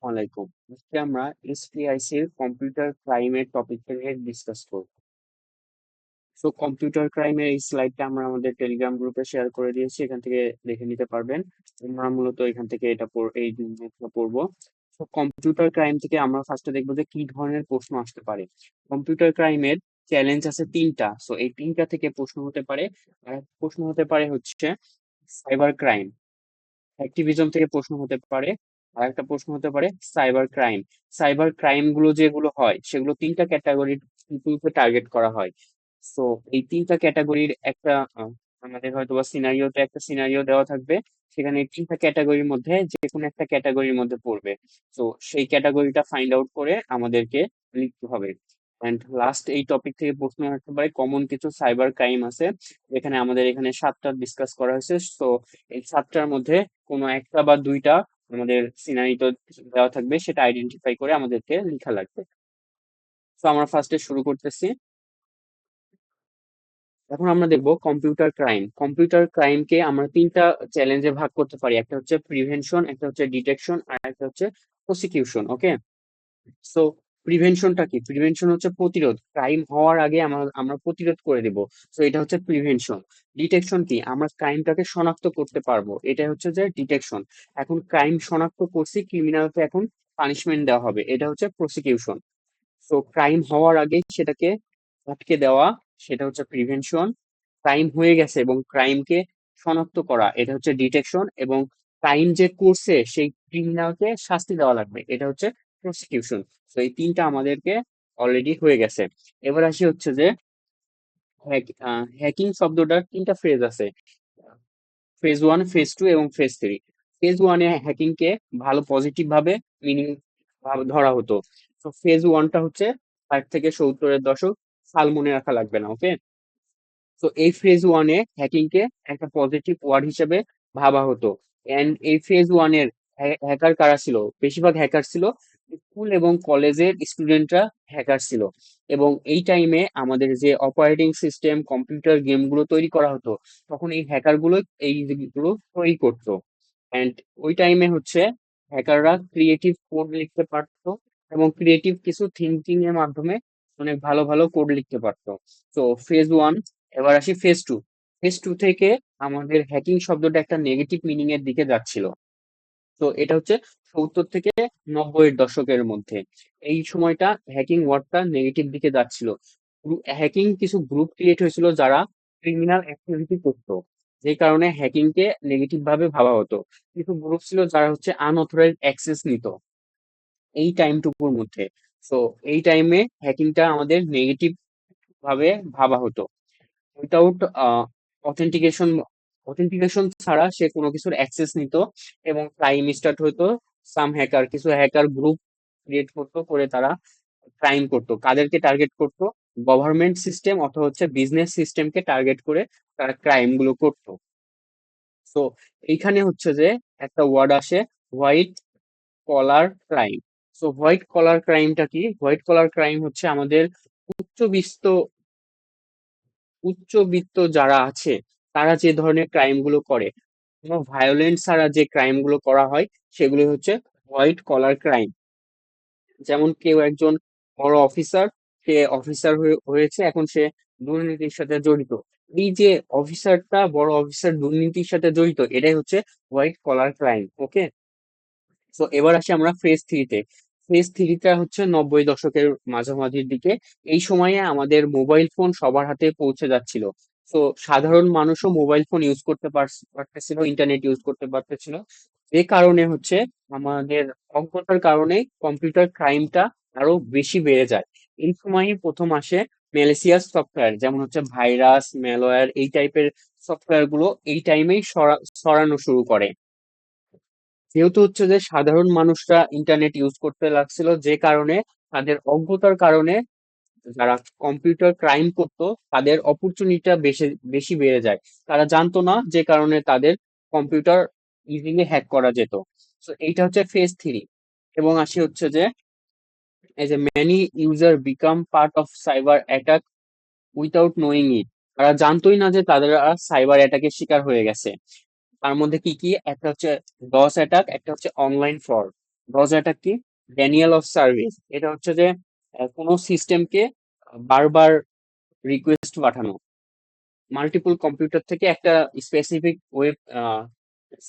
আলাইকুম। আজকে আমরা এসপিআইসি এর কম্পিউটার ক্রাইমের টপিকটা নিয়ে ডিসকাস করব। সো কম্পিউটার ক্রাইমের এই স্লাইডটা আমরা আমাদের টেলিগ্রাম গ্রুপে শেয়ার করে দিয়েছি, এখান থেকে দেখে নিতে পারবেন। আমরা মূলত এখান থেকে এই জিনিসটা পড়বো। তো কম্পিউটার ক্রাইম থেকে আমরা ফার্স্টে দেখবো যে কি ধরনের প্রশ্ন আসতে পারে। কম্পিউটার ক্রাইমের চ্যালেঞ্জ আছে তিনটা, সো এই তিনটা থেকে প্রশ্ন হতে পারে। আর একটা প্রশ্ন হতে পারে হচ্ছে সাইবার ক্রাইম, অ্যাক্টিভিজম থেকে প্রশ্ন হতে পারে। আর একটা প্রশ্ন হতে পারে সাইবার ক্রাইম। সাইবার ক্রাইম গুলো যেগুলো হয় সেগুলো তিনটা ক্যাটাগরির পিপুলকে টার্গেট করা হয়। সো এই তিনটা ক্যাটাগরির একটা আমাদের হয়তো বা সিনারিওতে একটা সিনারিও দেওয়া থাকবে, সেখানে এই তিনটা ক্যাটাগরির মধ্যে যে কোনো একটা ক্যাটাগরির মধ্যে পড়বে। তো সেই ক্যাটাগরিটা ফাইন্ড আউট করে আমাদেরকে লিখতে হবে। অ্যান্ড লাস্ট এই টপিক থেকে প্রশ্ন আসতে পারে কমন কিছু সাইবার ক্রাইম আছে, এখানে আমাদের এখানে 7টা ডিসকাস করা হয়েছে। তো এই 7টার মধ্যে কোনো একটা বা দুইটা আমাদের সিনারিতে দেওয়া থাকবে, সেটা আইডেন্টিফাই করে আমাদেরকে লেখা লাগবে। তো আমরা ফার্স্টে শুরু করতেছি। এখন আমরা দেখবো কম্পিউটার ক্রাইম। কম্পিউটার ক্রাইমকে আমরা তিনটা চ্যালেঞ্জে ভাগ করতে পারি, একটা হচ্ছে প্রিভেনশন, একটা হচ্ছে ডিটেকশন, আর একটা হচ্ছে প্রসিকিউশন। ওকে, সো প্রিভেনশনটা কি? প্রিভেনশন হচ্ছে প্রতিরোধ, ক্রাইম হওয়ার আগে আমরা আমরা প্রতিরোধ করে দেব। সো এটা হচ্ছে প্রিভেনশন। ডিটেকশন কি? আমরা ক্রাইমটাকে শনাক্ত করতে পারবো, এটা হচ্ছে যে ডিটেকশন। এখন ক্রাইম শনাক্ত করছি, ক্রিমিনালকে এখন পানিশমেন্ট দেওয়া হবে, এটা হচ্ছে প্রসিকিউশন। সো ক্রাইম হওয়ার আগে সেটাকে আটকে দেওয়া, সেটা হচ্ছে প্রিভেনশন। ক্রাইম হয়ে গেছে এবং ক্রাইমকে শনাক্ত করা, এটা হচ্ছে ডিটেকশন। এবং ক্রাইম যে করছে সেই ক্রিমিনালকে শাস্তি দেওয়া লাগবে, এটা হচ্ছে প্রসিকিউশন। তো এই তিনটা আমাদেরকে অলরেডি হয়ে গেছে। এবার আসি হচ্ছে যে হ্যাকিং শব্দটার তিনটা ফ্রেজ আছে, ফেজ ওয়ান, ফেজ টু এবং ফেজ থ্রি। ফেজ ওয়ানে হ্যাকিং কে ভালো পজিটিভ ভাবে মিনিং ধরা হতো। তো ফেজ ওয়ানটা হচ্ছে 60 থেকে 70-এর দশক, সাল মনে রাখা লাগবে না। ওকে, তো এই ফেজ ওয়ানে হ্যাকিং কে একটা পজিটিভ ওয়ার্ড হিসেবে ভাবা হতো। এন্ড এই ফেজ ওয়ানের হ্যাকার কারা ছিল? বেশিরভাগ হ্যাকার ছিল স্কুল এবং কলেজের স্টুডেন্টরা হ্যাকার ছিল। এবং এই টাইমে আমাদের যে অপারেটিং সিস্টেম, কম্পিউটার, গেমগুলো তৈরি করা হতো, তখন এই হ্যাকার গুলো এইগুলো তৈরি করতো। এন্ড ওই টাইমে হচ্ছে হ্যাকাররা ক্রিয়েটিভ কোড লিখতে পারতো এবং ক্রিয়েটিভ কিছু থিঙ্কিং এর মাধ্যমে অনেক ভালো ভালো কোড লিখতে পারতো। তো ফেজ ওয়ান। এবার আসি ফেজ টু। ফেজ টু থেকে আমাদের হ্যাকিং শব্দটা একটা নেগেটিভ মিনিং এর দিকে যাচ্ছিল। তো এটা হচ্ছে 70 থেকে 90-এর দশকের মধ্যে। এই সময়টা হ্যাকিং ওয়ার্ডটা নেগেটিভ দিকে যাচ্ছিল। হ্যাকিং কিছু গ্রুপ ক্রিয়েট হয়েছিল যারা ক্রিমিনাল অ্যাক্টিভিটি করতো, যে কারণে হ্যাকিং কে নেগেটিভ ভাবে ভাবা হতো। কিছু গ্রুপ ছিল যারা হচ্ছে আনঅথরাইজ অ্যাক্সেস নিত এই টাইমটুকুর মধ্যে। তো এই টাইমে হ্যাকিংটা আমাদের নেগেটিভ ভাবে ভাবা হতো। উইথাউট অথেন্টিকেশন, অথেন্টিকেশন ছাড়া সে কোনো কিছুর অ্যাক্সেস নিত এবং ক্রাইম স্টার্ট হতো। কিছু হ্যাকার গ্রুপ ক্রিয়েট করতো, করে তারা ক্রাইম করতো। কাদেরকে টার্গেট করতো? গভর্নমেন্ট সিস্টেম অথবা হচ্ছে বিজনেস সিস্টেমকে টার্গেট করে তারা ক্রাইম গুলো করতো। তো এইখানে হচ্ছে যে একটা ওয়ার্ড আসে, white collar crime. So white collar ক্রাইমটা কি? হোয়াইট কলার ক্রাইম হচ্ছে আমাদের উচ্চবিত্ত উচ্চবিত্ত যারা আছে তারা যে ধরনের ক্রাইম গুলো করে, কোনো ভায়োলেন্স ছাড়া যে ক্রাইম গুলো করা হয়, সেগুলো হচ্ছে হোয়াইট কলার ক্রাইম। যেমন কেউ একজন বড় অফিসার, সে অফিসার হয়েছে, এখন সে দুর্নীতির সাথে জড়িত। এই যে অফিসারটা, বড় অফিসার দুর্নীতির সাথে জড়িত, এটাই হচ্ছে হোয়াইট কলার ক্রাইম। ওকে, তো এবার আসি আমরা ফেজ থ্রিতে। ফেজ থ্রিটা হচ্ছে 90 দশকের মাঝামাঝির দিকে। এই সময়ে আমাদের মোবাইল ফোন সবার হাতে পৌঁছে যাচ্ছিল। তো সাধারণ মানুষও মোবাইল ফোন ইউজ করতে পারতেছিল, ইন্টারনেট ইউজ করতে পারতেছিল। যে কারণে হচ্ছে আমাদের অজ্ঞতার কারণে কম্পিউটার ক্রাইমটা আরো বেশি বেড়ে যায়। এই সময়ই প্রথম আসে ম্যালিসিয়াস সফটওয়্যার, যেমন হচ্ছে ভাইরাস, ম্যালওয়্যার, এই টাইপের সফটওয়্যার গুলো এই টাইমেই ছড়ানো শুরু করে। যেহেতু হচ্ছে যে সাধারণ মানুষরা ইন্টারনেট ইউজ করতে লাগছিল, যে কারণে তাদের অজ্ঞতার কারণে যারা কম্পিউটার ক্রাইম করতো তাদের অপরচুনিটিটা বেশি বেশি বেড়ে যায়। তারা জানতো না, যে কারণে তাদের কম্পিউটার ইজিলি হ্যাক করা যেত। তো এইটা হচ্ছে ফেজ থ্রি। এবং আসি হচ্ছে যে এই যে many user become part of cyber attack without knowing it. তারা জানতোই না যে তারা সাইবার অ্যাটাকের শিকার হয়ে গেছে। তার মধ্যে কি কি? একটা হচ্ছে ডস অ্যাটাক, একটা হচ্ছে অনলাইন ফ্রড। ডজ অ্যাটাক কি? Daniel of service. এটা হচ্ছে যে কোনো সিস্টেমকে বারবার রিকোয়েস্ট পাঠানো, মাল্টিপল কম্পিউটার থেকে একটা স্পেসিফিক ওয়েব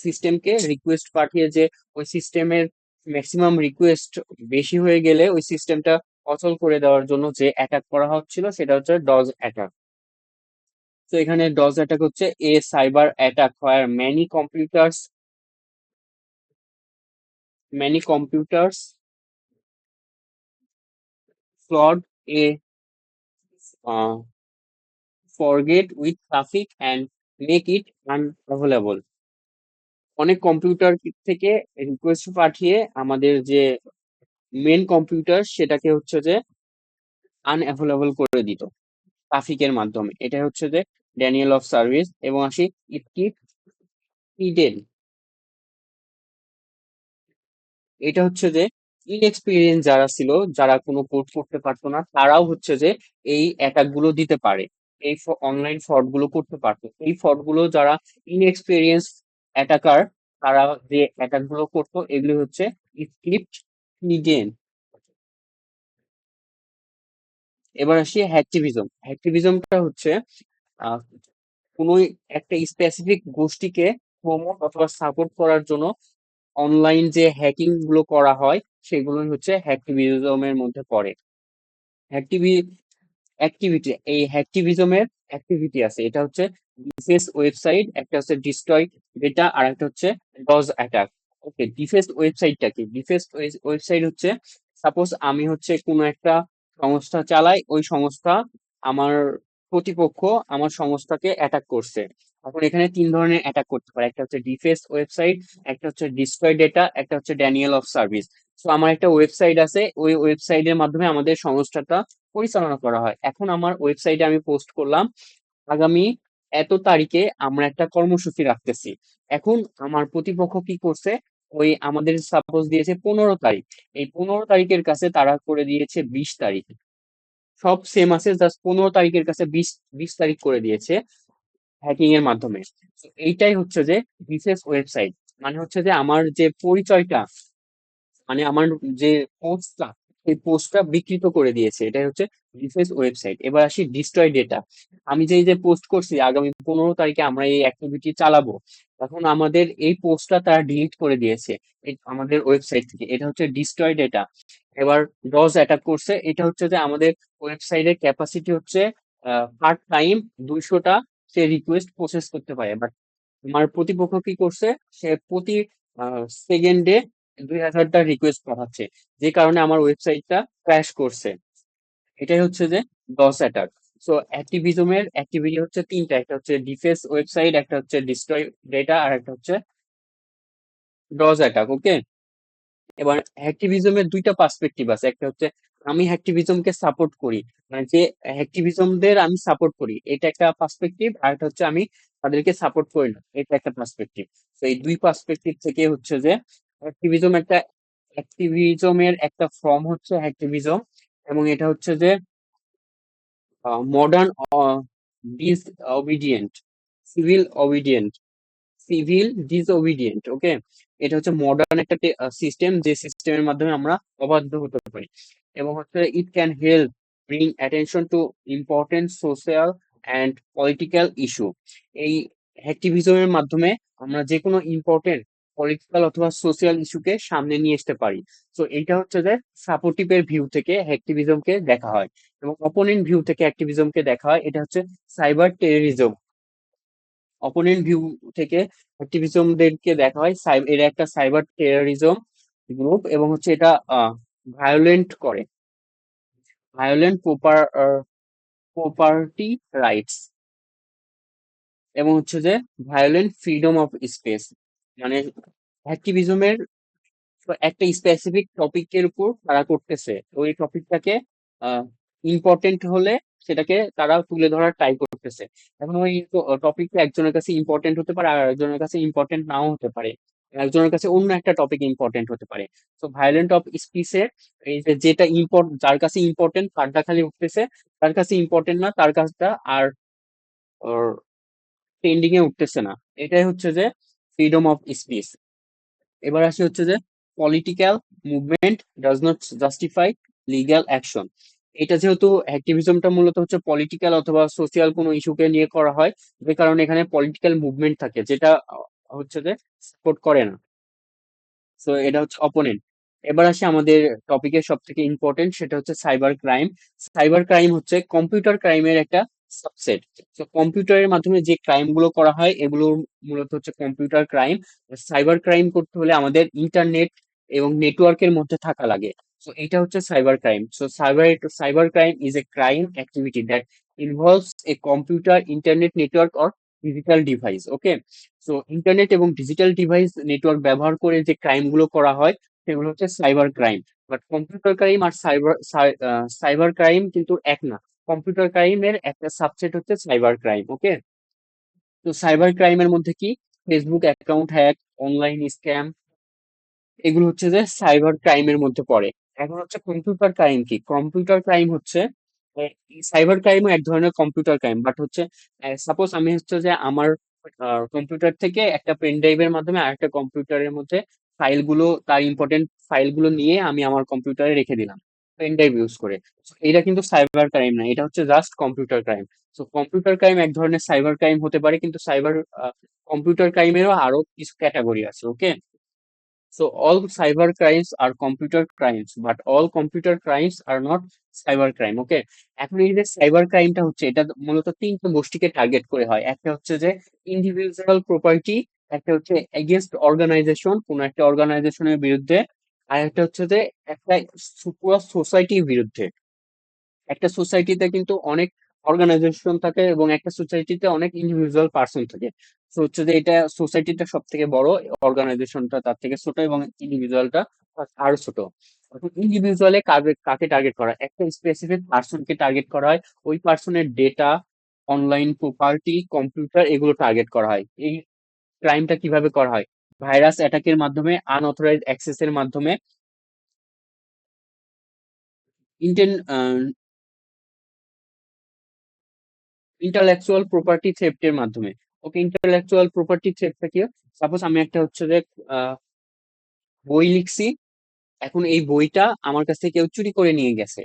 সিস্টেমকে রিকোয়েস্ট পাঠিয়ে যে ওই সিস্টেমের ম্যাক্সিমাম রিকোয়েস্ট বেশি হয়ে গেলে ওই সিস্টেমটা অচল করে দেওয়ার জন্য যে অ্যাটাক করা হচ্ছিল সেটা হচ্ছে ডজ অ্যাটাক। তো এখানে ডজ অ্যাটাক হচ্ছে এ সাইবার অ্যাটাক হয় many computers flood a uh, forget with traffic and make it unavailable। অনেক কম্পিউটার থেকে রিকোয়েস্ট পাঠিয়ে আমাদের যে মেন কম্পিউটার সেটাকে হচ্ছে যে আনঅ্যাভেলেবল করে দিত ট্রাফিকের মাধ্যমে। এটা হচ্ছে যে ড্যানিয়েল অফ সার্ভিস। এবং আসি ইট কিপ হিডেন। এটা হচ্ছে যে ইনএক্সপিরিয়েন্স যারা ছিল, যারা কোনো কোড করতে পারতো না, তারাও হচ্ছে যে এই অ্যাটাক গুলো দিতে পারে, এই অনলাইন ফ্রড গুলো করতে পারতো। এই ফ্রড গুলো যারা ইনএক্সপিরিয়েন্স অ্যাটাকার, তারা যে অ্যাটাক গুলো করতো এগুলো হচ্ছে স্ক্রিপ্ট হিডেন। এবার আসি হ্যাকটিভিজম। হ্যাকটিভিজমটা হচ্ছে আহ কোনো একটা স্পেসিফিক গোষ্ঠীকে প্রমোট অথবা সাপোর্ট করার জন্য অনলাইন যে হ্যাকিং গুলো করা হয় সেগুলোই হচ্ছে হ্যাকটিভিজমের মধ্যে পড়ে। হ্যাকটিভি অ্যাক্টিভিটি, এই হ্যাকটিভিজমের অ্যাক্টিভিটি আছে। এটা হচ্ছে ডিফেন্স ওয়েবসাইট, একটা হচ্ছে ডিস্ট্রয় ডেটা, আর একটা হচ্ছে ডজ অ্যাটাক। ওকে, ডিফেন্স ওয়েবসাইটটা কি? ডিফেন্স ওয়েবসাইট হচ্ছে, সাপোজ আমি হচ্ছে কোনো একটা সংস্থা চালাই, ওই সংস্থা আমার প্রতিপক্ষ আমার সংস্থাকে অ্যাটাক করছে। এখন এখানে তিন ধরনের অ্যাটাক করতে পারে, একটা হচ্ছে ডিফেন্স ওয়েবসাইট, একটা হচ্ছে ডিস্ট্রয় ডেটা, একটা হচ্ছে ড্যানিয়েল অফ সার্ভিস। তো আমার একটা ওয়েবসাইট আছে, ওই ওয়েবসাইটের মাধ্যমে আমাদের সংস্থাটা পরিচালনা করা হয়। এখন আমার ওয়েবসাইটে আমি পোস্ট করলাম আগামী এত তারিখে আমরা একটা কর্মসূচি রাখতেছি। এখন আমার প্রতিপক্ষ কি করছে, ওই আমাদের সাপোজ দিয়েছে 15 তারিখ, এই 15 তারিখের কাছে তারা করে দিয়েছে 20 তারিখ। সব সেম আছে, জাস্ট 15 তারিখের কাছে বিশ বিশ তারিখ করে দিয়েছে হ্যাকিং এর মাধ্যমে। তো এইটাই হচ্ছে যে বিশেষ ওয়েবসাইট, মানে হচ্ছে যে আমার যে পরিচয়টা, মানে আমার যে পোস্টটা, সেই পোস্টটা বিকৃত করে দিয়েছে। এটাই হচ্ছে ডিফেন্স ওয়েবসাইট। এবার আসি ডিস্ট্রয় ডেটা। আমি যে এই যে পোস্ট করছি আগামী 15 তারিখে আমরা এই অ্যাক্টিভিটি চালাবো, এখন আমাদের এই পোস্টটা তারা ডিলিট করে দিয়েছে আমাদের ওয়েবসাইট থেকে। এটা হচ্ছে ডিস্ট্রয় ডেটা। এবার ডজ অ্যাটাক করছে, এটা হচ্ছে যে আমাদের ওয়েবসাইটের ক্যাপাসিটি হচ্ছে পার টাইম 200টা সে রিকোয়েস্ট প্রসেস করতে পারে। বাট আমার প্রতিপক্ষ কি করছে, সে প্রতি সেকেন্ডে 2000টা রিকোয়েস্ট পাঠাচ্ছে, যে কারণে আমার ওয়েবসাইটটা ক্র্যাশ করছে। এটাই হচ্ছে যে ডস অ্যাটাক। সো অ্যাক্টিভিজমের অ্যাক্টিভিটি হচ্ছে তিনটা, একটা হচ্ছে ডিফেন্স ওয়েবসাইট, একটা হচ্ছে ডিস্ট্রয় ডেটা, আর একটা হচ্ছে ডস অ্যাটাক। ওকে, এবার হ্যাকটিভিজমের দুইটা পার্সপেক্টিভ আছে, একটা হচ্ছে আমি হ্যাকটিভিজমকে সাপোর্ট করি, মানে যে হ্যাকটিভিজমদের আমি সাপোর্ট করি, এটা একটা পার্সপেক্টিভ। আর একটা হচ্ছে আমি তাদেরকে সাপোর্ট করি না, এটা একটা পার্সপেক্টিভ। তো এই দুই পার্সপেক্টিভ থেকে হচ্ছে যে অ্যাক্টিভিজম একটা, অ্যাক্টিভিজমের একটা ফর্ম হচ্ছে হ্যাকটিভিজম। এবং এটা হচ্ছে যে modern disobedient, civil obedient, civil disobedient. Okay, এটা হচ্ছে মডার্ন একটা সিস্টেম, যে সিস্টেমের মাধ্যমে আমরা অবাধ্য হতে পারি। এবং হচ্ছে it can help bring attention to important social and political issue. এই অ্যাক্টিভিজমের মাধ্যমে আমরা যে কোনো ইম্পর্টেন্ট পলিটিক্যাল অথবা সোশ্যাল ইস্যুকে সামনে নিয়ে আসতে পারি। তো এইটা হচ্ছে যে সাপোর্টিভের ভিউ থেকে অ্যাক্টিভিজমকে দেখা হয়, এবং অপোনেন্ট ভিউ থেকে অ্যাক্টিভিজমকে দেখা হয়। এটা হচ্ছে সাইবার টেররিজম। অপোনেন্ট ভিউ থেকে অ্যাক্টিভিজমদেরকে দেখা হয় এরা একটা সাইবার টেররিজম গ্রুপ, এবং হচ্ছে এটা ভায়োলেন্ট করে, ভায়োলেন্ট প্রপার্টি রাইটস, এবং হচ্ছে যে ভায়োলেন্ট ফ্রিডম অফ স্পেস। মানে অ্যাক্টিভিজমের একটা স্পেসিফিক টপিকের উপর তারা করতেছে, ওই টপিকটাকে ইম্পর্টেন্ট হলে সেটাকে তারা তুলে ধরার ট্রাই করতেছে। এখন ওই টপিকটা একজনের কাছে ইম্পর্টেন্ট হতে পারে, আর একজনের কাছে ইম্পর্টেন্ট নাও হতে পারে, একজনের কাছে অন্য একটা টপিক ইম্পর্টেন্ট হতে পারে। তো ভায়োলেন্ট অফ স্পিচে এই যে যেটা যার কাছে ইম্পর্টেন্ট তারটা খালি উঠতেছে, তার কাছে ইম্পর্টেন্ট না তার কাছটা আর ট্রেন্ডিং এ উঠতেছে না। এটাই হচ্ছে যে ফ্রিডম অফ স্পিচ। এবার আসি হচ্ছে যে political movement does not justify legal action. এটা যেহেতু অ্যাক্টিভিজমটা মূলত হচ্ছে পলিটিক্যাল অথবা সোশিয়াল কোনো ইস্যুকে নিয়ে করা হয়, যে কারণে এখানে পলিটিক্যাল মুভমেন্ট থাকে যেটা হচ্ছে যে সাপোর্ট করে না। সো এটা হচ্ছে অপোনেন্ট। এবার আসি আমাদের টপিকের সব থেকে ইম্পর্টেন্ট, সেটা হচ্ছে সাইবার ক্রাইম। সাইবার ক্রাইম হচ্ছে কম্পিউটার ক্রাইমের একটা সাবসেট। তো কম্পিউটারের মাধ্যমে যে ক্রাইম গুলো করা হয় এগুলো মূলত হচ্ছে কম্পিউটার ক্রাইম। সাইবার ক্রাইম করতে হলে আমাদের ইন্টারনেট এবং নেটওয়ার্কের মধ্যে থাকা লাগে। সো এটা হচ্ছে cyber crime. So cyber crime is a crime activity that involves a computer, internet network or digital device. Okay, so internet এবং ডিজিটাল ডিভাইস নেটওয়ার্ক ব্যবহার করে যে ক্রাইম গুলো করা হয় সেগুলো হচ্ছে cyber crime. But computer crime আর সাইবার ক্রাইম কিন্তু এক না। কম্পিউটার ক্রাইমের একটা সাবসেট হচ্ছে সাইবার ক্রাইম। ওকে, তো সাইবার ক্রাইমের মধ্যে কি Facebook account hack, online scam, এগুলো হচ্ছে যে সাইবার ক্রাইমের মধ্যে পড়ে। এখন হচ্ছে কম্পিউটার ক্রাইম কি? কম্পিউটার ক্রাইম হচ্ছে সাইবার ক্রাইমও এক ধরনের কম্পিউটার ক্রাইম, বাট হচ্ছে সাপোজ আমি হচ্ছে যে আমার কম্পিউটার থেকে একটা পেন ড্রাইভের মাধ্যমে আরেকটা কম্পিউটারের মধ্যে ফাইলগুলো, তার ইম্পর্টেন্ট ফাইলগুলো নিয়ে আমি আমার কম্পিউটারে রেখে দিলাম পেন ড্রাইভ ইউজ করে। So, এটা কিন্তু সাইবার ক্রাইম না, এটা হচ্ছে জাস্ট কম্পিউটার ক্রাইম। তো কম্পিউটার ক্রাইম এক ধরনের সাইবার ক্রাইম হতে পারে, কিন্তু কম্পিউটার ক্রাইমেরও আরো কিছু ক্যাটাগরি আছে। ওকে, so all cyber crimes are computer crimes, but all computer crimes are not cyber crime. ওকে, এখন এই যে সাইবার ক্রাইমটা হচ্ছে এটা মূলত তিনটে গোষ্ঠীকে টার্গেট করে হয়। একটা হচ্ছে যে ইন্ডিভিজুয়াল প্রপার্টি, একটা হচ্ছে এগেনস্ট অর্গানাইজেশন, কোন একটা অর্গানাইজেশনের বিরুদ্ধে, আর একটা হচ্ছে যে একটা পুরো সোসাইটির বিরুদ্ধে। একটা সোসাইটিতে কিন্তু অনেক অর্গানাইজেশন থাকে এবং একটা সোসাইটিতে অনেক ইন্ডিভিজুয়াল পার্সন থাকে। তো হচ্ছে যে এটা সোসাইটিটা সব থেকে বড়, অর্গানাইজেশনটা তার থেকে ছোট এবং ইন্ডিভিজুয়ালটা আরো ছোট। এখন ইন্ডিভিজুয়ালে কাকে কাকে টার্গেট করা হয়? একটা স্পেসিফিক পার্সনকে টার্গেট করা হয়। ওই পার্সনের ডেটা, অনলাইন প্রপার্টি, কম্পিউটার, এগুলো টার্গেট করা হয়। এই ক্রাইমটা কিভাবে করা হয়? ভাইরাস অ্যাটাকের মাধ্যমে, আনঅথরাইজড অ্যাক্সেসের মাধ্যমে, ইন্টেন ইন্টালেকচুয়াল প্রপার্টি থেফটের মাধ্যমে। ওকে, ইন্টালেকচুয়াল প্রপার্টি থেফটটা কি? সাপোজ আমি একটা হচ্ছে যে আহ, বই লিখছি, এখন এই বইটা আমার কাছ থেকে কেউ চুরি করে নিয়ে গেছে,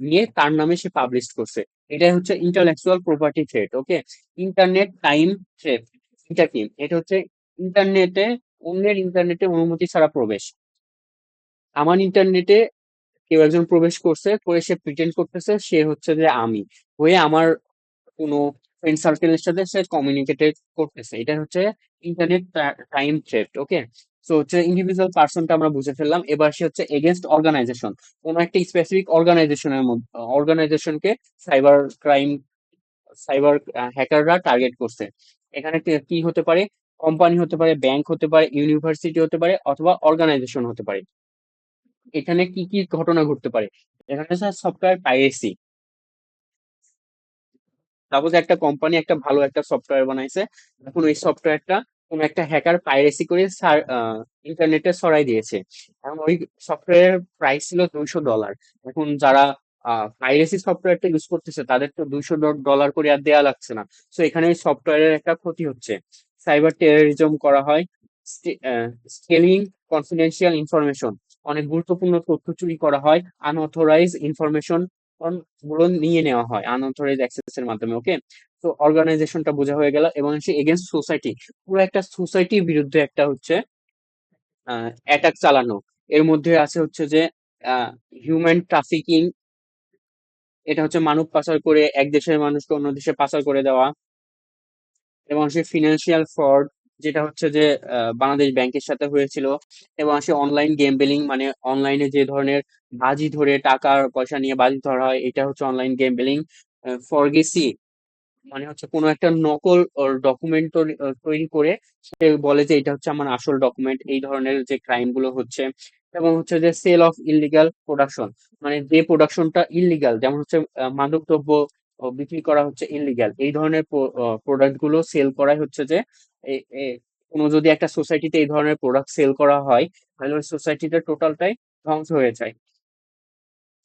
নিয়ে তার নামে সে পাবলিশ করছে। এটাই হচ্ছে ইন্টালেকচুয়াল প্রপার্টি থ্রেট। ওকে, ইন্টারনেট টাইম থ্রেট, এটা কি? এটা হচ্ছে ইন্টারনেটে, অন্যের ইন্টারনেটে অনুমতি ছাড়া প্রবেশ। আমার ইন্টারনেটে কেউ একজন প্রবেশ করছে, করে সে প্রিটেন্ড করতেছে সে হচ্ছে যে আমি হয়ে আমার কোনো ফ্রেন্ড সার্কেলের সাথে সে কমিউনিকেটেড করতেছে। এটা হচ্ছে ইন্টারনেট টাইম থ্রেট। ওকে, সো হচ্ছে ইন্ডিভিজুয়াল পার্সনটা আমরা বুঝে ফেললাম। এবার সে হচ্ছে এগেনস্ট অর্গানাইজেশন, কোনো একটা স্পেসিফিক অর্গানাইজেশনের মধ্যে, অর্গানাইজেশনকে সাইবার ক্রাইম, সাইবার হ্যাকাররা টার্গেট করছে। এখানে কি হতে পারে? কোম্পানি হতে পারে, ব্যাংক হতে পারে, ইউনিভার্সিটি হতে পারে, অথবা অর্গানাইজেশন হতে পারে। এখানে কি কি ঘটনা ঘটতে পারে? এখানে সফটওয়্যার পাইরেসি। সাপোজ একটা কোম্পানি একটা ভালো একটা সফটওয়্যার বানাইছে, এখন ওই সফটওয়্যারটা কোন একটা হ্যাকার পাইরেসি করে ইন্টারনেটে ছড়াই দিয়েছে। এখন ওই সফটওয়্যারের প্রাইস ছিল $200। এখন যারা পাইরেসি সফটওয়্যারটা ইউজ করতেছে তাদের তো $200 করে আর দেয়া লাগছে না। সো এখানে ওই সফটওয়্যারের একটা ক্ষতি হচ্ছে। সাইবার টেরোরিজম করা হয়, স্টেলিং কনফিডেন্সিয়াল ইনফরমেশন, অনেক গুরুত্বপূর্ণ তথ্য চুরি করা হয়, আনঅথরাইজ ইনফরমেশন গুলো নিয়ে নেওয়া হয় আনঅথরাইজ অ্যাক্সেস এর মাধ্যমে। ওকে, তো অর্গানাইজেশনটা বোঝা হয়ে গেল। এবং সে এগেনস্ট সোসাইটি, পুরো একটা সোসাইটির বিরুদ্ধে একটা হচ্ছে অ্যাটাক চালানো। এর মধ্যে আছে হচ্ছে যে হিউম্যান ট্রাফিকিং, এটা হচ্ছে মানব পাচার করে এক দেশের মানুষকে অন্য দেশে পাচার করে দেওয়া। এবং সে ফিনান্সিয়াল ফ্রড, যেটা হচ্ছে যে বাংলাদেশ ব্যাংকের সাথে হয়েছিল। এবং সে অনলাইন গেমবেলিং, মানে অনলাইনে যে ধরনের বাজি ধরে টাকা পয়সা নিয়ে বাজি ধরা হয়, এটা হচ্ছে অনলাইন গেমবেলিং। ফরগেসি, মানে হচ্ছে কোনো একটা নকল ডকুমেন্ট তৈরি করে সে বলে যে এটা হচ্ছে আমার আসল ডকুমেন্ট, এই ধরনের যে ক্রাইম গুলো হচ্ছে। এবং হচ্ছে যে সেল অফ ইলিগাল প্রোডাকশন, মানে যে প্রোডাকশনটা ইলিগাল, যেমন হচ্ছে মাদকদ্রব্য বিক্রি করা হচ্ছে ইলিগাল, এই ধরনের প্রোডাক্ট গুলো সেল করাই হচ্ছে যে এ- এ- কোনো যদি একটা সোসাইটিতে এই ধরনের প্রোডাক্ট সেল করা হয় তাহলে ওই সোসাইটিটা টোটালটাই ধ্বংস হয়ে যায়।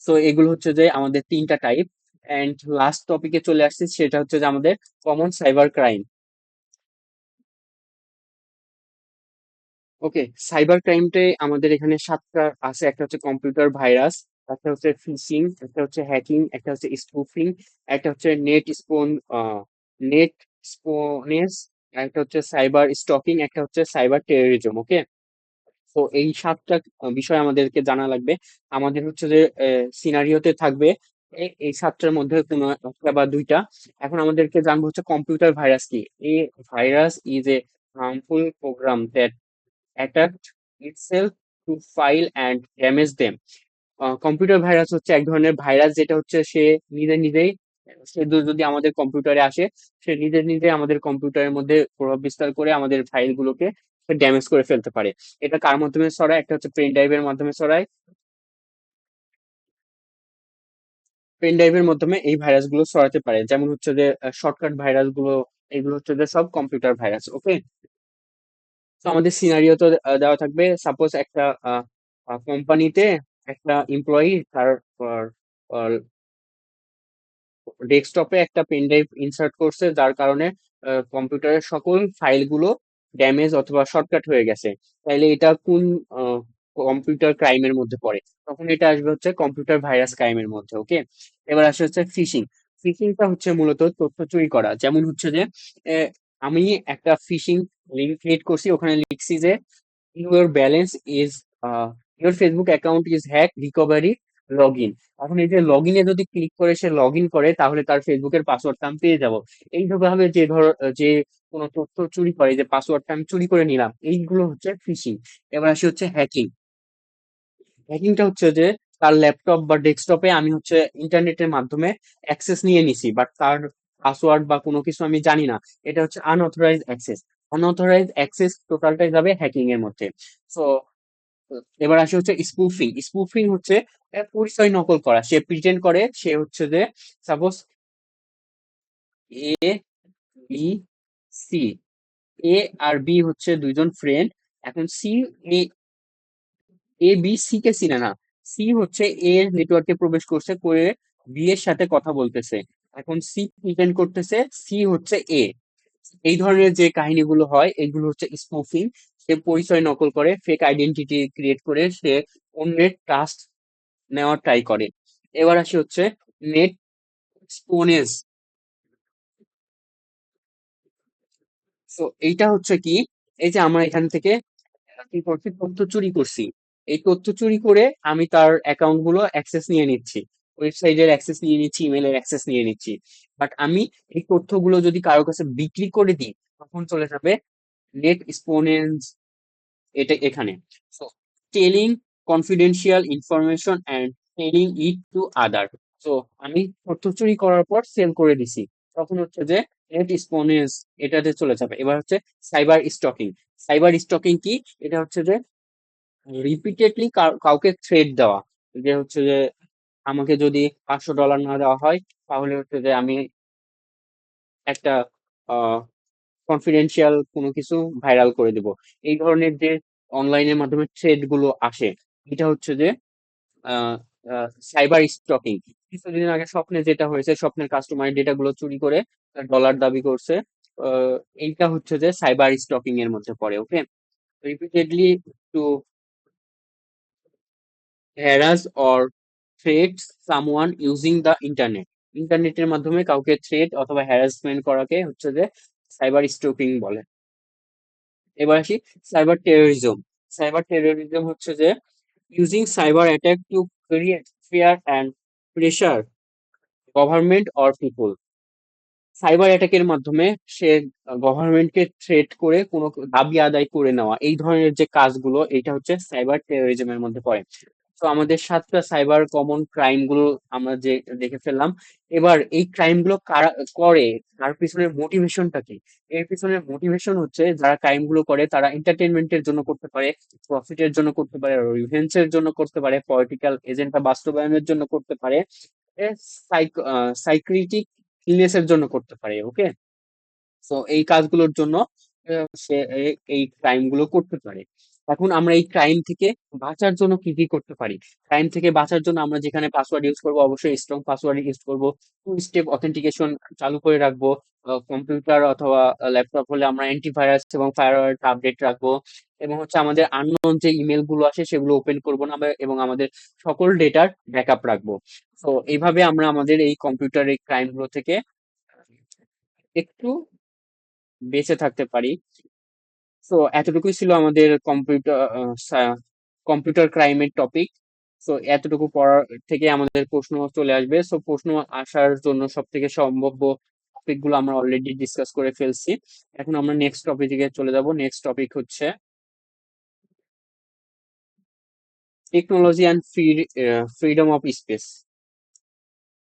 সো এগুলো হচ্ছে যে আমাদের তিনটা টাইপ। এন্ড লাস্ট টপিকে চলে আসছি, সেটা হচ্ছে যে আমাদের কমন সাইবার ক্রাইম। ওকে, সাইবার ক্রাইমটে আমাদের এখানে সাতটা আছে। একটা হচ্ছে কম্পিউটার ভাইরাস, একটা হচ্ছে ফিশিং, একটা হচ্ছে হ্যাকিং, একটা হচ্ছে স্পুফিং, একটা হচ্ছে নেট স্পোনেস, একটা হচ্ছে সাইবার স্টকিং, একটা হচ্ছে সাইবার টেরোরিজম। ওকে, তো এই সাতটা বিষয় আমাদেরকে জানা লাগবে। আমাদের হচ্ছে যে সিনারিওতে থাকবে এই সাতটার মধ্যে কোনো একটা বা দুইটা। এখন আমাদেরকে জানবো হচ্ছে কম্পিউটার ভাইরাস কি। এই virus is a harmful program that attacked itself to file and damage them. Computer virus হচ্ছে এক ধরনের ভাইরাস, যেটা হচ্ছে সে নিজে নিজেই, যদি আমাদের কম্পিউটারে আসে, সে নিজে নিজে আমাদের কম্পিউটারের মধ্যে প্রভাব বিস্তার করে আমাদের ফাইলগুলোকে ড্যামেজ করে ফেলতে পারে। এটা কার মাধ্যমে ছড়ায়? একটা হচ্ছে পেন ড্রাইভের মাধ্যমে ছড়ায়। পেন ড্রাইভের মাধ্যমে এই ভাইরাস গুলো ছড়াতে পারে, যেমন হচ্ছে যে শর্টকাট ভাইরাস গুলো, এগুলো হচ্ছে যে সব কম্পিউটার ভাইরাস। ওকে, তো আমাদের সিনারিও তো দেওয়া থাকবে। সাপোজ একটা কোম্পানিতে একটা এমপ্লয়ি তার ডেস্কটপে একটা পেন ড্রাইভ ইনসার্ট করছে, যার কারণে কম্পিউটারের সকল ফাইলগুলো ড্যামেজ অথবা শর্টকাট হয়ে গেছে। তাইলে এটা কোন কম্পিউটার ক্রাইমের মধ্যে পড়ে? তখন এটা আসবে হচ্ছে কম্পিউটার ভাইরাস ক্রাইমের মধ্যে। ওকে, এবার আসে হচ্ছে ফিশিং। ফিশিংটা হচ্ছে মূলত তথ্য চুরি করা। যেমন হচ্ছে যে আহ, আমি একটা ফিশিং লিঙ্ক ক্রিয়েট করছি, ওখানে লিখছি যে your balance is your Facebook account is hack recovery log in. এখন এই যে লগ ইনে যদি ক্লিক করে সে লগ ইন করে, তাহলে তার ফেসবুকের পাসওয়ার্ডটা আমি পেয়ে যাবো। এইভাবে যে কোনো তথ্য চুরি করে, যে পাসওয়ার্ডটা আমি চুরি করে নিলাম, এইগুলো হচ্ছে ফিশিং। এবার আসি হচ্ছে হ্যাকিং। হ্যাকিংটা হচ্ছে যে তার ল্যাপটপ বা ডেস্কটপে আমি হচ্ছে ইন্টারনেটের মাধ্যমে অ্যাক্সেস নিয়ে নিছি, বাট তার পাসওয়ার্ড বা কোনো কিছু আমি জানি না। এটা হচ্ছে আনঅথরাইজ অ্যাক্সেস। আনঅথরাইজ অ্যাক্সেস টোটালটাই যাবে হ্যাকিং এর মধ্যে। সো এবার আসে হচ্ছে স্পুফিং। স্পুফিং হচ্ছে পরিচয় নকল করা। সে প্রিটেন্ড করে সে হচ্ছে যে, suppose A B C, A R B হচ্ছে দুইজন ফ্রেন্ড। এখন এ এ বি সি কে চিনে না। সি হচ্ছে এ এর নেটওয়ার্কে প্রবেশ করছে, করে বি এর সাথে কথা বলতেছে। এখন সি প্রিটেন্ড করতেছে সি হচ্ছে এ। এই ধরনের যে কাহিনীগুলো হয়, এগুলো হচ্ছে স্পুফিং। সে পরিচয় নকল করে, ফেক আইডেন্টিটি ক্রিয়েট করে সে অন্যের ট্রাস্ট নেওয়ার ট্রাই করে। এবার আসি হচ্ছে নেট স্পোনেজ। তো এইটা হচ্ছে কি, এই যে আমরা এখান থেকে কি করছি, তথ্য চুরি করছি। এই তথ্য চুরি করে আমি তার অ্যাকাউন্ট গুলো অ্যাক্সেস নিয়ে নিচ্ছি, ওয়েবসাইটের অ্যাক্সেস নিয়ে নিচ্ছি, ইমেলের অ্যাক্সেস নিয়ে নিচ্ছি। বাট আমি এই তথ্যগুলো যদি কারো কাছে বিক্রি করে দিই, তখন চলে যাবে নেট স্পোনেন্স এটা এখানে। So telling confidential information and telling it to other. So আমি তথ্য চুরি করার পর সেল করে দিছি, তখন হচ্ছে যে নেট স্পনেন্স এটাতে চলে যাবে। এবার হচ্ছে সাইবার স্টকিং। সাইবার স্টকিং কি? এটা হচ্ছে যে রিপিটেডলি কাউকে থ্রেট দেওয়া, যে হচ্ছে যে আমাকে যদি $500 না দেওয়া হয়, তাহলে হচ্ছে যে আমি একটা কনফিডেন্সিয়াল কোনো কিছু ভাইরাল করে দিব। এই ধরনের যে অনলাইনের মাধ্যমে থ্রেড গুলো আসে, এটা হচ্ছে যে সাইবার স্টকিং। কিছুদিন আগে স্বপ্নে যেটা হয়েছে, স্বপ্নের কাস্টমারের ডেটা গুলো চুরি করে ডলার দাবি করছে। এইটা হচ্ছে যে সাইবার স্টকিং এর মধ্যে পড়ে। Okay, repeatedly to harass or threat someone using the internet. ইন্টারনেটের মাধ্যমে কাউকে থ্রেট অথবা হ্যারাসমেন্ট করাকে হচ্ছে যে সাইবার স্টকিং বলে। এবার আসি সাইবার টেরোরিজম। সাইবার টেরোরিজম হচ্ছে যে using cyber attack to create fear and pressure government or people. Cyber অ্যাটাকের মাধ্যমে সে গভর্নমেন্টকে থ্রেট করে কোনো দাবি আদায় করে নেওয়া, এই ধরনের যে কাজগুলো, এটা হচ্ছে সাইবার টেরোরিজমের মধ্যে পড়ে। তো আমাদের সাতটা সাইবার কমন ক্রাইম গুলো আমরা যে দেখে ফেললাম। এবার এই ক্রাইম গুলো কারা করে, তার পিছনের মোটিভেশনটা কি? এর পিছনের মোটিভেশন হচ্ছে, যারা ক্রাইম গুলো করে তারা এন্টারটেনমেন্টের জন্য করতে পারে, প্রফিটের জন্য করতে পারে, রিভেঞ্জের জন্য করতে পারে, পলিটিক্যাল এজেন্ডা বাস্তবায়নের জন্য করতে পারে, সাইক্রিটিক ইলনেস এর জন্য করতে পারে। ওকে, তো এই কাজগুলোর জন্য সে এই ক্রাইম গুলো করতে পারে। এখন আমরা এই ক্রাইম থেকে বাঁচার জন্য কি কি করতে পারি? ক্রাইম থেকে বাঁচার জন্য আমরা যেখানে পাসওয়ার্ড ইউজ করবো অবশ্যই স্ট্রং পাসওয়ার্ড ইউজ করবো, টু স্টেপ অথেন্টিকেশন চালু করে রাখবো। কম্পিউটার অথবা ল্যাপটপ হলে আমরা অ্যান্টিভাইরাস এবং ফায়ারওয়াল আপডেট রাখবো, এবং হচ্ছে আমাদের আননোন যে ইমেল গুলো আসে সেগুলো ওপেন করবো না এবং আমাদের সকল ডেটার ব্যাকআপ রাখবো। তো এইভাবে আমরা আমাদের এই কম্পিউটার এই ক্রাইম গুলো থেকে একটু বেঁচে থাকতে পারি। তো এতটুকুই ছিল আমাদের কম্পিউটার ক্রাইমের টপিক। তো এতটুকু পড়ার থেকে আমাদের প্রশ্ন চলে আসবে। সো প্রশ্ন আসার জন্য সব থেকে সম্ভাব্য টপিক গুলো আমরা অলরেডি ডিসকাস করে ফেলছি। এখন আমরা নেক্সট টপিকে চলে যাব। নেক্সট টপিক হচ্ছে technology and freedom of speech.